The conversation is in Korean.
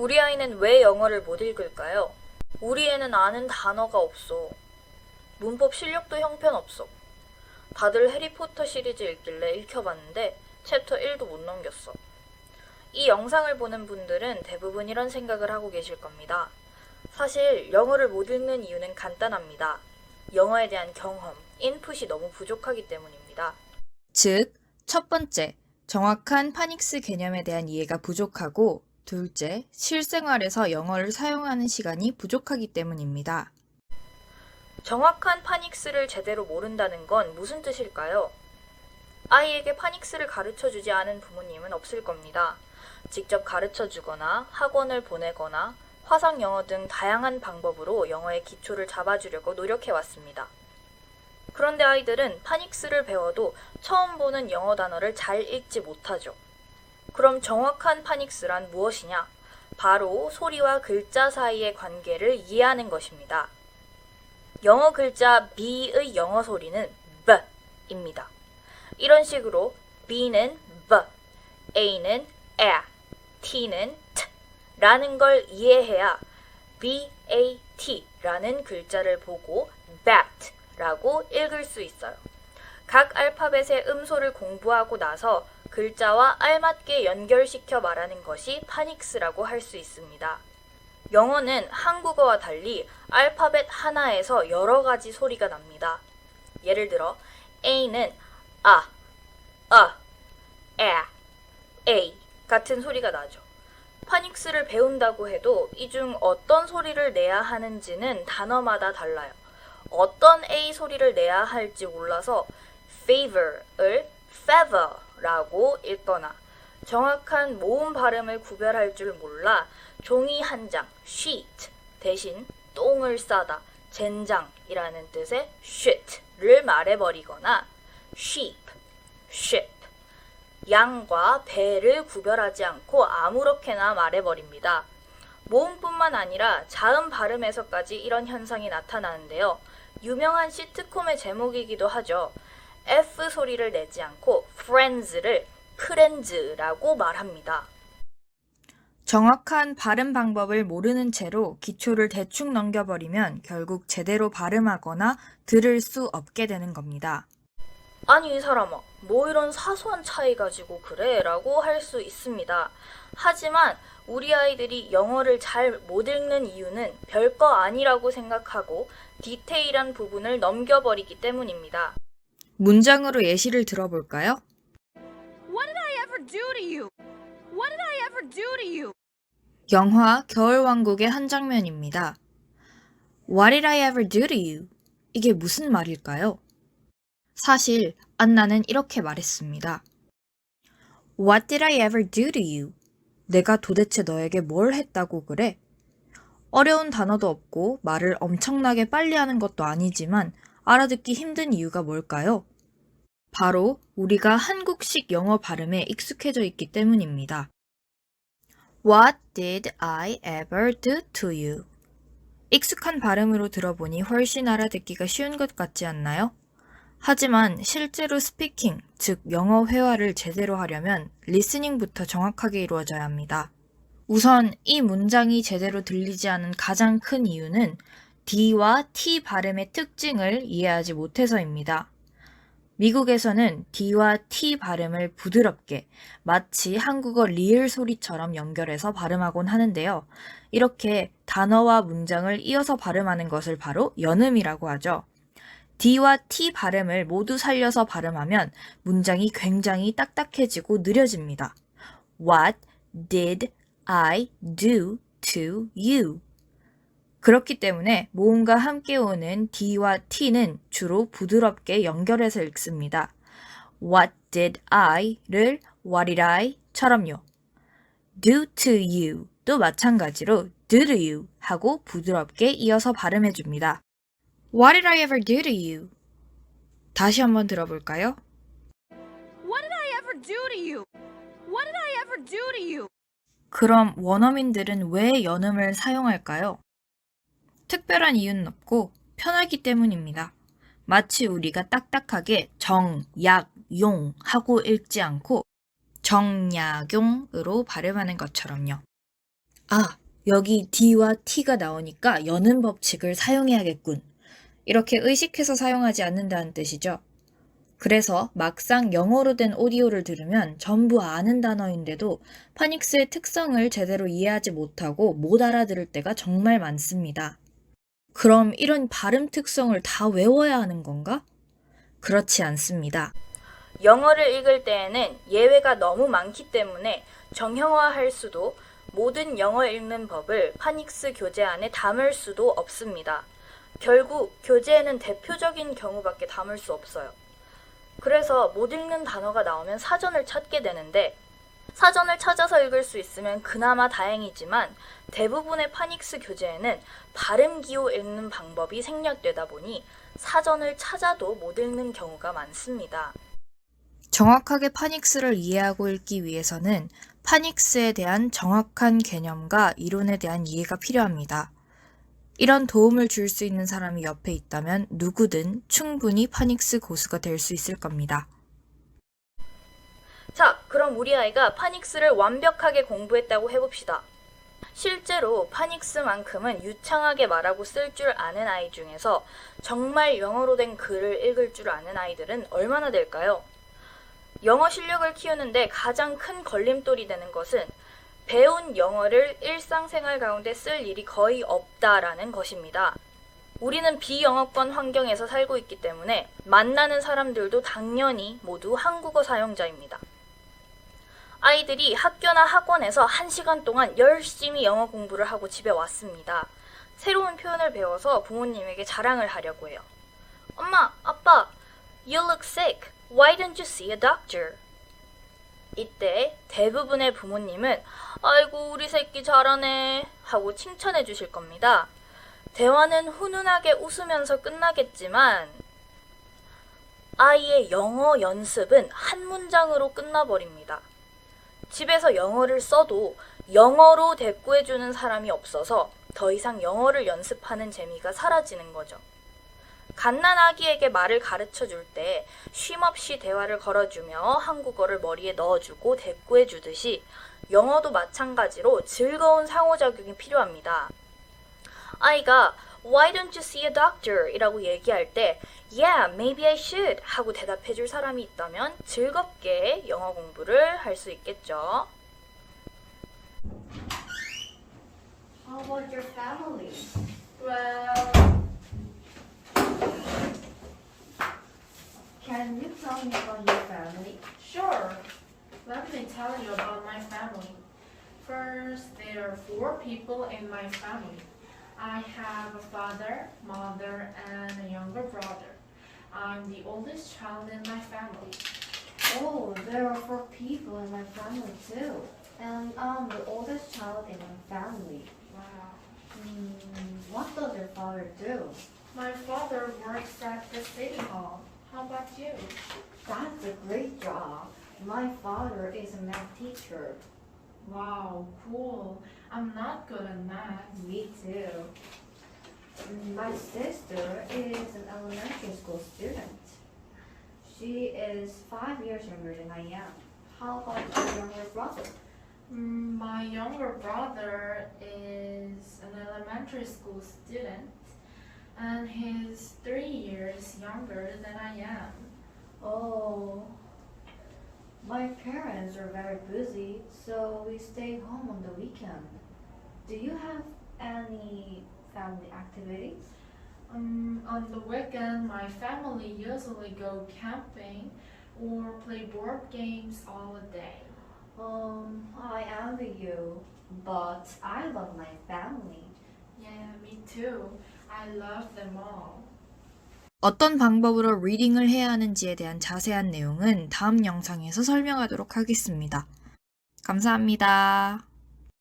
우리 아이는 왜 영어를 못 읽을까요? 우리 애는 아는 단어가 없어. 문법 실력도 형편없어. 다들 해리포터 시리즈 읽길래 읽혀봤는데 챕터 1도 못 넘겼어. 이 영상을 보는 분들은 대부분 이런 생각을 하고 계실 겁니다. 사실 영어를 못 읽는 이유는 간단합니다. 영어에 대한 경험, 인풋이 너무 부족하기 때문입니다. 즉, 첫 번째, 정확한 파닉스 개념에 대한 이해가 부족하고, 둘째, 실생활에서 영어를 사용하는 시간이 부족하기 때문입니다. 정확한 파닉스를 제대로 모른다는 건 무슨 뜻일까요? 아이에게 파닉스를 가르쳐주지 않은 부모님은 없을 겁니다. 직접 가르쳐주거나 학원을 보내거나 화상 영어 등 다양한 방법으로 영어의 기초를 잡아주려고 노력해왔습니다. 그런데 아이들은 파닉스를 배워도 처음 보는 영어 단어를 잘 읽지 못하죠. 그럼 정확한 파닉스란 무엇이냐? 바로 소리와 글자 사이의 관계를 이해하는 것입니다. 영어 글자 B의 영어 소리는 B입니다. 이런 식으로 B는 B, A는 A, T는 T 라는 걸 이해해야 BAT라는 글자를 보고 bat 라고 읽을 수 있어요. 각 알파벳의 음소를 공부하고 나서 글자와 알맞게 연결시켜 말하는 것이 파닉스라고 할 수 있습니다. 영어는 한국어와 달리 알파벳 하나에서 여러 가지 소리가 납니다. 예를 들어 A는 A 같은 소리가 나죠. 파닉스를 배운다고 해도 이 중 어떤 소리를 내야 하는지는 단어마다 달라요. 어떤 A 소리를 내야 할지 몰라서 favor을 feather라고 읽거나 정확한 모음 발음을 구별할 줄 몰라 종이 한 장, sheet 대신 똥을 싸다, 젠장이라는 뜻의 shit를 말해버리거나 sheep, ship, 양과 배를 구별하지 않고 아무렇게나 말해버립니다. 모음뿐만 아니라 자음 발음에서까지 이런 현상이 나타나는데요. 유명한 시트콤의 제목이기도 하죠. F 소리를 내지 않고 friends를 프렌즈라고 말합니다. 정확한 발음 방법을 모르는 채로 기초를 대충 넘겨버리면 결국 제대로 발음하거나 들을 수 없게 되는 겁니다. 아니 이 사람아, 뭐 이런 사소한 차이 가지고 그래? 라고 할 수 있습니다. 하지만 우리 아이들이 영어를 잘 못 읽는 이유는 별거 아니라고 생각하고 디테일한 부분을 넘겨버리기 때문입니다. 문장으로 예시를 들어볼까요? What did I ever do to you? What did I ever do to you? 영화 겨울왕국의 한 장면입니다. What did I ever do to you? 이게 무슨 말일까요? 사실 안나는 이렇게 말했습니다. What did I ever do to you? 내가 도대체 너에게 뭘 했다고 그래? 어려운 단어도 없고 말을 엄청나게 빨리 하는 것도 아니지만 알아듣기 힘든 이유가 뭘까요? 바로 우리가 한국식 영어 발음에 익숙해져 있기 때문입니다. What did I ever do to you? 익숙한 발음으로 들어보니 훨씬 알아듣기가 쉬운 것 같지 않나요? 하지만 실제로 스피킹, 즉 영어 회화를 제대로 하려면 리스닝부터 정확하게 이루어져야 합니다. 우선 이 문장이 제대로 들리지 않은 가장 큰 이유는 D와 T 발음의 특징을 이해하지 못해서입니다. 미국에서는 D와 T 발음을 부드럽게 마치 한국어 리을 소리처럼 연결해서 발음하곤 하는데요. 이렇게 단어와 문장을 이어서 발음하는 것을 바로 연음이라고 하죠. D와 T 발음을 모두 살려서 발음하면 문장이 굉장히 딱딱해지고 느려집니다. What did I do to you? 그렇기 때문에 모음과 함께 오는 D와 T는 주로 부드럽게 연결해서 읽습니다. What did I를 What did I?처럼요. Do to you 도 마찬가지로 do to you 하고 부드럽게 이어서 발음해줍니다. What did I ever do to you? 다시 한번 들어볼까요? What did I ever do to you? What did I ever do to you? 그럼 원어민들은 왜 연음을 사용할까요? 특별한 이유는 없고 편하기 때문입니다. 마치 우리가 딱딱하게 정, 약, 용 하고 읽지 않고 정약용으로 발음하는 것처럼요. 아, 여기 D와 T가 나오니까 여는 법칙을 사용해야겠군. 이렇게 의식해서 사용하지 않는다는 뜻이죠. 그래서 막상 영어로 된 오디오를 들으면 전부 아는 단어인데도 파닉스의 특성을 제대로 이해하지 못하고 못 알아들을 때가 정말 많습니다. 그럼 이런 발음 특성을 다 외워야 하는 건가? 그렇지 않습니다. 영어를 읽을 때에는 예외가 너무 많기 때문에 정형화할 수도 모든 영어 읽는 법을 파닉스 교재 안에 담을 수도 없습니다. 결국 교재에는 대표적인 경우밖에 담을 수 없어요. 그래서 못 읽는 단어가 나오면 사전을 찾게 되는데 사전을 찾아서 읽을 수 있으면 그나마 다행이지만 대부분의 파닉스 교재에는 발음 기호 읽는 방법이 생략되다 보니 사전을 찾아도 못 읽는 경우가 많습니다. 정확하게 파닉스를 이해하고 읽기 위해서는 파닉스에 대한 정확한 개념과 이론에 대한 이해가 필요합니다. 이런 도움을 줄 수 있는 사람이 옆에 있다면 누구든 충분히 파닉스 고수가 될 수 있을 겁니다. 자, 그럼 우리 아이가 파닉스를 완벽하게 공부했다고 해봅시다. 실제로 파닉스만큼은 유창하게 말하고 쓸 줄 아는 아이 중에서 정말 영어로 된 글을 읽을 줄 아는 아이들은 얼마나 될까요? 영어 실력을 키우는데 가장 큰 걸림돌이 되는 것은 배운 영어를 일상생활 가운데 쓸 일이 거의 없다라는 것입니다. 우리는 비영어권 환경에서 살고 있기 때문에 만나는 사람들도 당연히 모두 한국어 사용자입니다. 아이들이 학교나 학원에서 1시간 동안 열심히 영어 공부를 하고 집에 왔습니다. 새로운 표현을 배워서 부모님에게 자랑을 하려고 해요. 엄마, 아빠, you look sick. Why don't you see a doctor? 이때 대부분의 부모님은 아이고 우리 새끼 잘하네 하고 칭찬해 주실 겁니다. 대화는 훈훈하게 웃으면서 끝나겠지만 아이의 영어 연습은 한 문장으로 끝나버립니다. 집에서 영어를 써도 영어로 대꾸해주는 사람이 없어서 더 이상 영어를 연습하는 재미가 사라지는 거죠. 갓난아기에게 말을 가르쳐 줄 때 쉼없이 대화를 걸어주며 한국어를 머리에 넣어주고 대꾸해주듯이 영어도 마찬가지로 즐거운 상호작용이 필요합니다. 아이가 Why don't you see a doctor? 이라고 얘기할 때 Yeah, maybe I should 하고 대답해줄 사람이 있다면 즐겁게 영어 공부를 할 수 있겠죠. How about your family? Well, Can you tell me about your family? sure. Let me tell you about my family. First, there are 4 people in my family. I have a father, mother, and a younger brother. I'm the oldest child in my family. Oh, there are 4 people in my family too. And I'm the oldest child in my family. Wow. What does your father do? My father works at the city hall. How about you? That's a great job. My father is a math teacher. Wow, cool. I'm not good at math. Me too. My sister is an elementary school student. She is 5 years younger than I am. How about your younger brother? My younger brother is an elementary school student, and he's 3 years younger than I am. Oh, my parents are very busy, so we stay home on the weekend. Do you have any family activities? On the weekend, my family usually go camping or play board games all day. I envy you, but I love my family. Yeah, me too. I love them all. 어떤 방법으로 리딩을 해야 하는지에 대한 자세한 내용은 다음 영상에서 설명하도록 하겠습니다. 감사합니다.